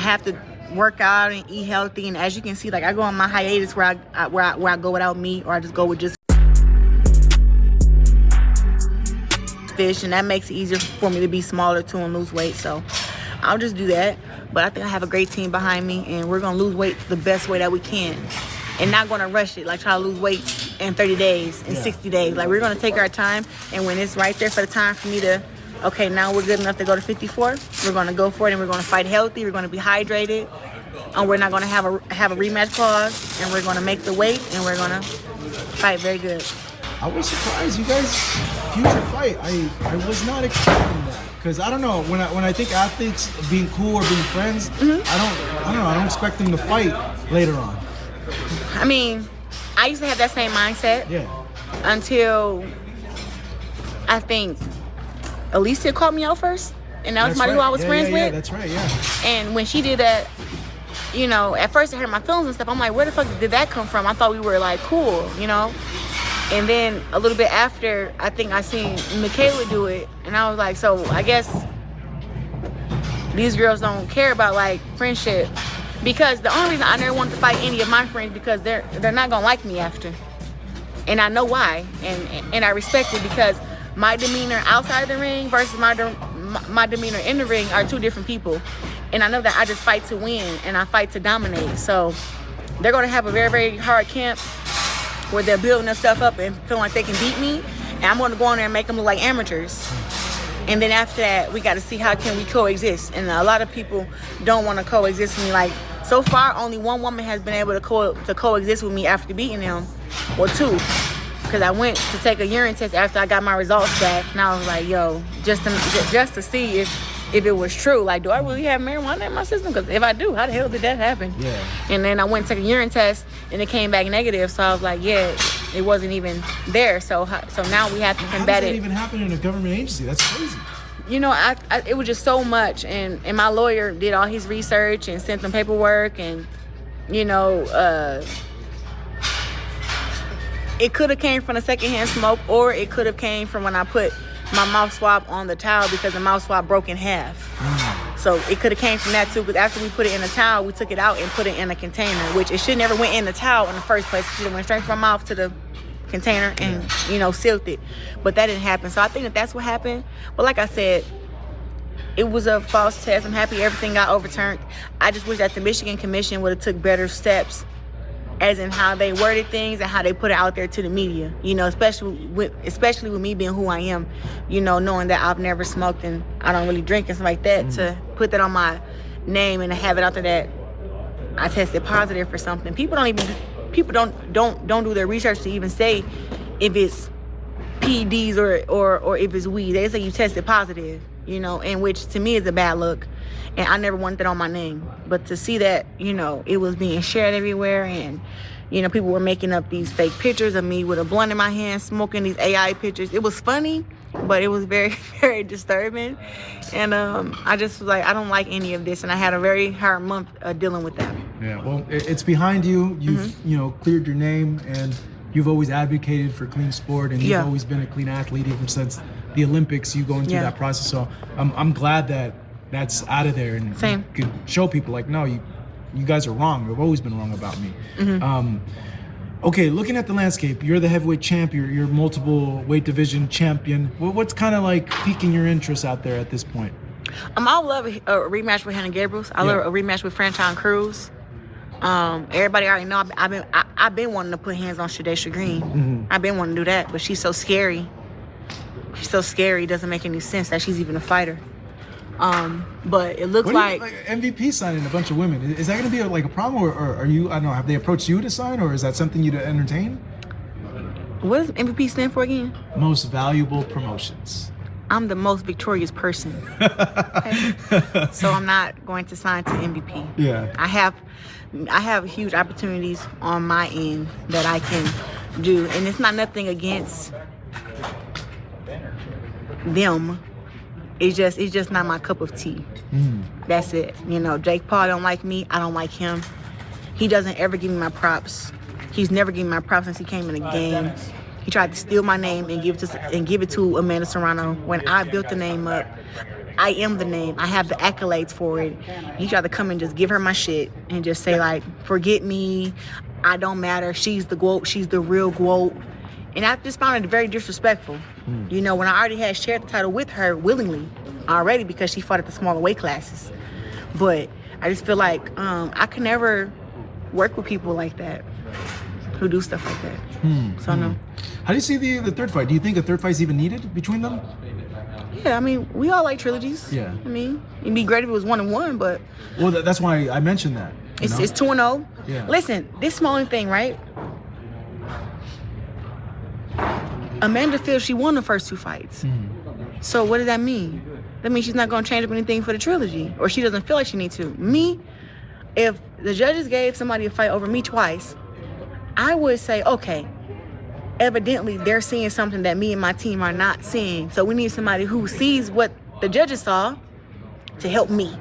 I have to work out and eat healthy. And as you can see, like I go on my hiatus where I go without meat, or I just go with just fish, and that makes it easier for me to be smaller too and lose weight. So I'll just do that. But I think I have a great team behind me, and we're gonna lose weight the best way that we can, and not gonna rush it, like try to lose weight in 30 days, in 60 days. Like we're gonna take our time, and when it's right there for the time for me to, okay, now we're good enough to go to 54, we're gonna go for it, and we're gonna fight healthy, we're gonna be hydrated, and we're not gonna have a rematch clause, and we're gonna make the weight, and we're gonna fight very good. I was surprised, you guys. Future fight. I was not expecting that, because I don't know, when I think athletes being cool or being friends, I don't expect them to fight later on. I mean, I used to have that same mindset. Yeah. Until I think Alicia called me out first, and that was somebody who I was friends with. Yeah, that's right. Yeah. And when she did that, you know, at first I heard my feelings and stuff. I'm like, where the fuck did that come from? I thought we were like cool, you know. And then a little bit after, I think I seen Michaela do it, and I was like, so I guess these girls don't care about like friendship, because the only reason I never wanted to fight any of my friends because they're not gonna like me after, and I know why, and I respect it, because my demeanor outside the ring versus my demeanor in the ring are two different people, and I know that I just fight to win and I fight to dominate. So they're gonna have a very, very hard camp where they're building their stuff up and feeling like they can beat me, and I'm gonna go in there and make them look like amateurs. And then after that, we gotta see how can we coexist. And a lot of people don't wanna coexist with me. Like, so far, only one woman has been able to coexist with me after beating them, or two. Because I went to take a urine test after I got my results back, and I was like, yo, just to see if it was true. Like, do I really have marijuana in my system? Because if I do, how the hell did that happen? Yeah. And then I went to take a urine test, and it came back negative. So I was like, yeah, it wasn't even there. So now we have to combat it. How does that even happen in a government agency? That's crazy. You know, it was just so much. And my lawyer did all his research and sent them paperwork. And, you know, it could have came from the secondhand smoke, or it could have came from when I put my mouth swab on the towel, because the mouth swab broke in half. So it could have came from that too, because after we put it in the towel, we took it out and put it in a container, which it should never went in the towel in the first place. It should have went straight from my mouth to the container and, you know, sealed it. But that didn't happen. So I think that's what happened. But like I said, it was a false test. I'm happy everything got overturned. I just wish that the Michigan Commission would have took better steps, as in how they worded things and how they put it out there to the media, you know, especially with me being who I am, you know, knowing that I've never smoked and I don't really drink and stuff like that, to put that on my name and to have it out there that I tested positive for something. People don't do their research to even say if it's PEDs or if it's weed. They say you tested positive, you know, and which to me is a bad look. And I never wanted that on my name. But to see that, you know, it was being shared everywhere, and, you know, people were making up these fake pictures of me with a blunt in my hand, smoking these AI pictures. It was funny, but it was very, very disturbing. And I just was like, I don't like any of this. And I had a very hard month dealing with that. Yeah, well, it's behind you. You've, you know, cleared your name, and you've always advocated for clean sport, and you've always been a clean athlete even since the Olympics, you going through that process. So I'm glad that that's out of there, and you could show people like, no, you guys are wrong. You've always been wrong about me. Okay, looking at the landscape, you're the heavyweight champ, you're multiple weight division champion. What's kind of like piquing your interest out there at this point? I would love a rematch with Hannah Gabriels. I love a rematch with Franchon Cruz. Everybody already know I've been wanting to put hands on Shadesha Green. I've been wanting to do that, but she's so scary. She's so scary. It doesn't make any sense that she's even a fighter. But it looks like MVP signing a bunch of women. Is that going to be like a problem, or are you? I don't know. Have they approached you to sign, or is that something you to entertain? What does MVP stand for again? Most valuable promotions. I'm the most victorious person. Okay? So I'm not going to sign to MVP. Yeah. I have huge opportunities on my end that I can do, and it's not nothing against them. It's just not my cup of tea. That's it. You know, Jake Paul don't like me. I don't like him. He doesn't ever give me my props. He's never given me my props since he came in the game. He tried to steal my name and give it to Amanda Serrano when I built the name up. I am the name. I have the accolades for it. He tried to come and just give her my shit and just say, like, forget me. I don't matter. She's the GWOAT. She's the real GWOAT. And I just found it very disrespectful. You know, when I already had shared the title with her willingly already because she fought at the smaller weight classes. But I just feel like I could never work with people like that who do stuff like that. So no. How do you see the third fight? Do you think a third fight is even needed between them? Yeah, I mean, we all like trilogies. Yeah. I mean, it'd be great if it was 1-1, but... Well, that's why I mentioned that. It's 2-0. Yeah. Listen, this is my only thing, right? Amanda feels she won the first 2 fights. So what does that mean? That means she's not going to change up anything for the trilogy, or she doesn't feel like she needs to. Me, if the judges gave somebody a fight over me twice, I would say, okay, evidently they're seeing something that me and my team are not seeing. So we need somebody who sees what the judges saw to help me.